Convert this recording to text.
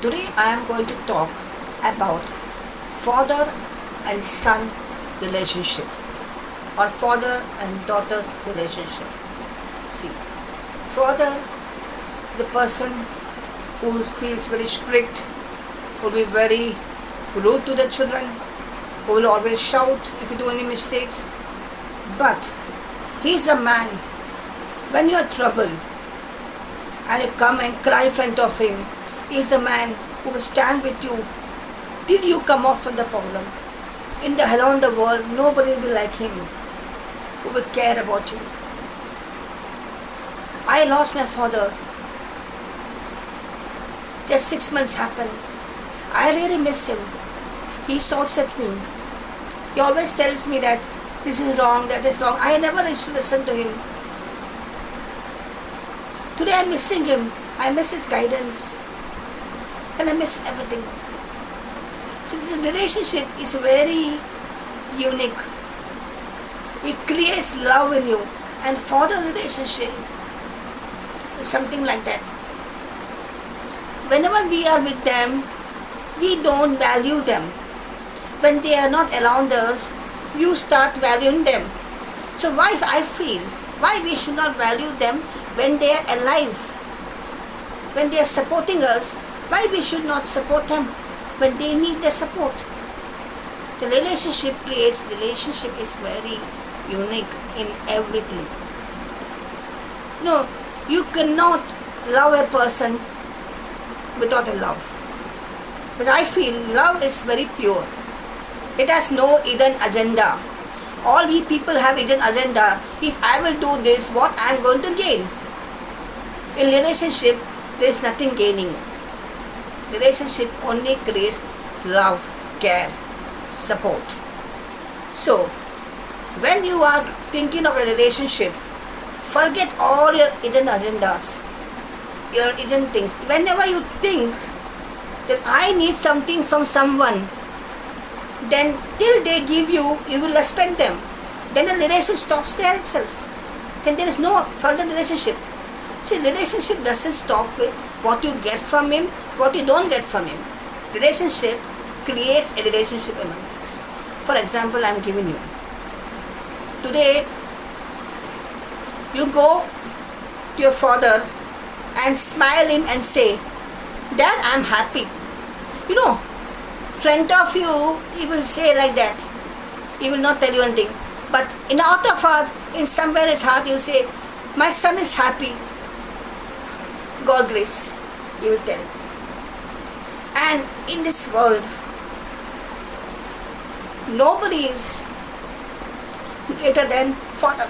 Today I am going to talk about father and son relationship or father and daughter's relationship. See, father, the person who feels very strict, will be very rude to the children, who will always shout if you do any mistakes. But he's a man, when you are troubled and you come and cry in front of him, he's the man who will stand with you till you come off from the problem. Around the world, nobody will be like him, who will care about you. I lost my father. Just 6 months happened. I really miss him. He shouts at me. He always tells me that this is wrong, that is wrong. I never used to listen to him. Today I'm missing him. I miss his guidance. And I miss everything. So this relationship is very unique. It creates love in you. And father relationship is something like that. Whenever we are with them, we don't value them. When they are not around us, you start valuing them. So why I feel, why we should not value them when they are alive? When they are supporting us, why we should not support them when they need the support? The relationship is very unique in everything. No, you cannot love a person without a love. Because I feel love is very pure. It has no hidden agenda. All we people have hidden agenda. If I will do this, what I am going to gain? In relationship, there is nothing gaining. Relationship only creates love, care, support. So, when you are thinking of a relationship, forget all your hidden agendas, your hidden things. Whenever you think that I need something from someone, then till they give you, you will respect them. Then the relationship stops there itself. Then there is no further relationship. See, relationship doesn't stop with what you get from him, what you don't get from him. Relationship creates a relationship among us. For example, I am giving you. Today, you go to your father and smile him and say, Dad, I am happy. You know, front of you, he will say like that. He will not tell you anything. But in out of heart, in somewhere in his heart, he will say, my son is happy. God grace, he will tell. And in this world, nobody is greater than father.